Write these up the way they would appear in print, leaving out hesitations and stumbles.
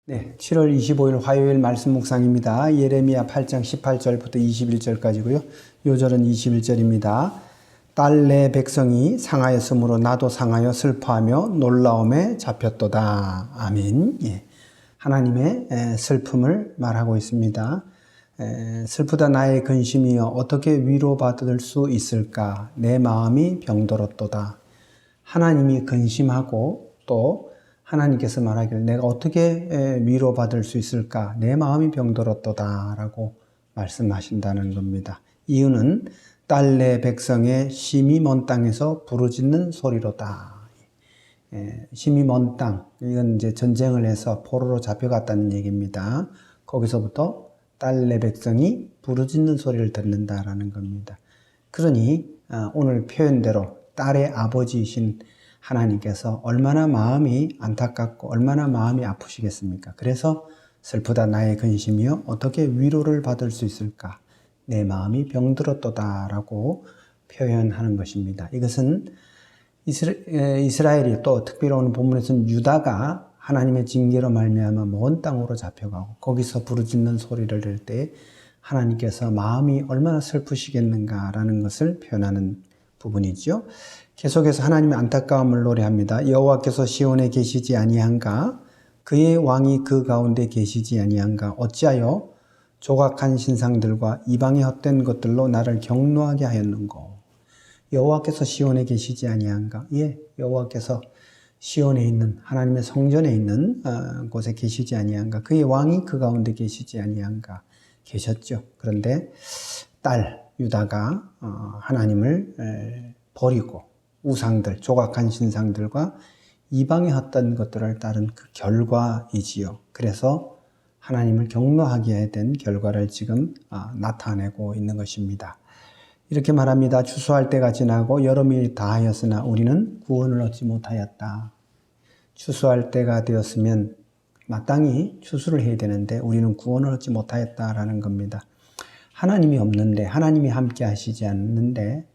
네, 7월 25일 화요일 말씀 묵상입니다. 예레미야 8장 18절부터 21절까지고요. 요절은 21절입니다. 딸 내 백성이 상하였으므로 나도 상하여 슬퍼하며 놀라움에 잡혔도다. 아멘. 예. 하나님의 슬픔을 말하고 있습니다. 슬프다 나의 근심이여 어떻게 위로받을 수 있을까? 내 마음이 병들었도다. 하나님이 근심하고 또 하나님께서 말하기를 내가 어떻게 위로받을 수 있을까? 내 마음이 병들었도다 라고 말씀하신다는 겁니다. 이유는 딸 내 백성의 심히 먼 땅에서 부르짖는 소리로다. 심히 먼 땅, 이건 이제 전쟁을 해서 포로로 잡혀갔다는 얘기입니다. 거기서부터 딸 내 백성이 부르짖는 소리를 듣는다라는 겁니다. 그러니 오늘 표현대로 딸의 아버지이신 하나님께서 얼마나 마음이 안타깝고 얼마나 마음이 아프시겠습니까? 그래서 슬프다 나의 근심이여 어떻게 위로를 받을 수 있을까? 내 마음이 병들었도다 라고 표현하는 것입니다. 이것은 이스라엘이 또 특별히 오늘 본문에서는 유다가 하나님의 징계로 말미암아 먼 땅으로 잡혀가고 거기서 부르짖는 소리를 들 때 하나님께서 마음이 얼마나 슬프시겠는가라는 것을 표현하는 부분이죠. 계속해서 하나님의 안타까움을 노래합니다. 여호와께서 시온에 계시지 아니한가? 그의 왕이 그 가운데 계시지 아니한가? 어찌하여 조각한 신상들과 이방의 헛된 것들로 나를 경노하게 하였는고? 여호와께서 시온에 계시지 아니한가? 예, 여호와께서 시온에 있는 하나님의 성전에 있는 곳에 계시지 아니한가? 그의 왕이 그 가운데 계시지 아니한가? 계셨죠. 그런데 딸 유다가 하나님을 버리고 우상들, 조각한 신상들과 이방의 헛된 것들을 따른 그 결과이지요. 그래서 하나님을 경노하게 된 결과를 지금 나타내고 있는 것입니다. 이렇게 말합니다. 추수할 때가 지나고 여름이 다하였으나 우리는 구원을 얻지 못하였다. 추수할 때가 되었으면 마땅히 추수를 해야 되는데 우리는 구원을 얻지 못하였다라는 겁니다. 하나님이 없는데, 하나님이 함께 하시지 않는데,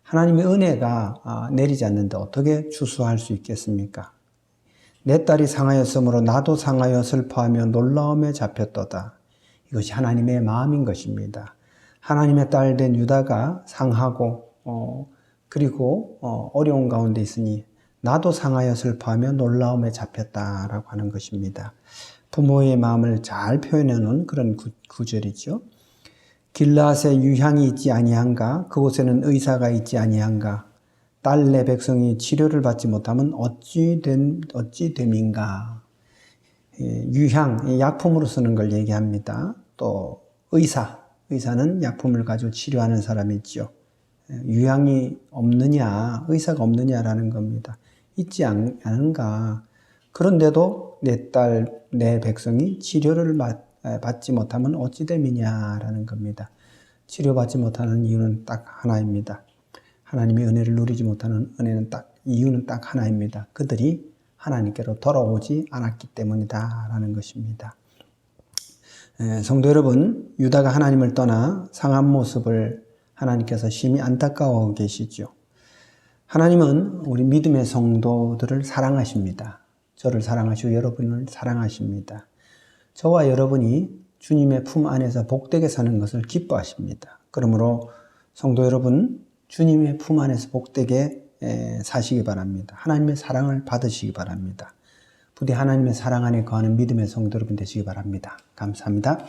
하나님의 은혜가 내리지 않는데 어떻게 추수할 수 있겠습니까? 내 딸이 상하였으므로 나도 상하여 슬퍼하며 놀라움에 잡혔도다. 이것이 하나님의 마음인 것입니다. 하나님의 딸 된 유다가 상하고 그리고 어려운 가운데 있으니 나도 상하여 슬퍼하며 놀라움에 잡혔다라고 하는 것입니다. 부모의 마음을 잘 표현해 놓은 그런 구절이죠. 길라앗에 유향이 있지 아니한가? 그곳에는 의사가 있지 아니한가? 딸 내 백성이 치료를 받지 못하면 어찌 됨인가? 유향, 약품으로 쓰는 걸 얘기합니다. 또 의사는 약품을 가지고 치료하는 사람이지요. 유향이 없느냐, 의사가 없느냐라는 겁니다. 있지 않은가? 그런데도 내 딸, 내 백성이 치료를 받지 못하면 어찌 됨이냐라는 겁니다. 치료받지 못하는 이유는 딱 하나입니다. 하나님의 은혜를 누리지 못하는 이유는 딱 하나입니다. 그들이 하나님께로 돌아오지 않았기 때문이다라는 것입니다. 성도 여러분, 유다가 하나님을 떠나 상한 모습을 하나님께서 심히 안타까워하고 계시죠. 하나님은 우리 믿음의 성도들을 사랑하십니다. 저를 사랑하시고 여러분을 사랑하십니다. 저와 여러분이 주님의 품 안에서 복되게 사는 것을 기뻐하십니다. 그러므로 성도 여러분, 주님의 품 안에서 복되게 사시기 바랍니다. 하나님의 사랑을 받으시기 바랍니다. 부디 하나님의 사랑 안에 거하는 믿음의 성도 여러분 되시기 바랍니다. 감사합니다.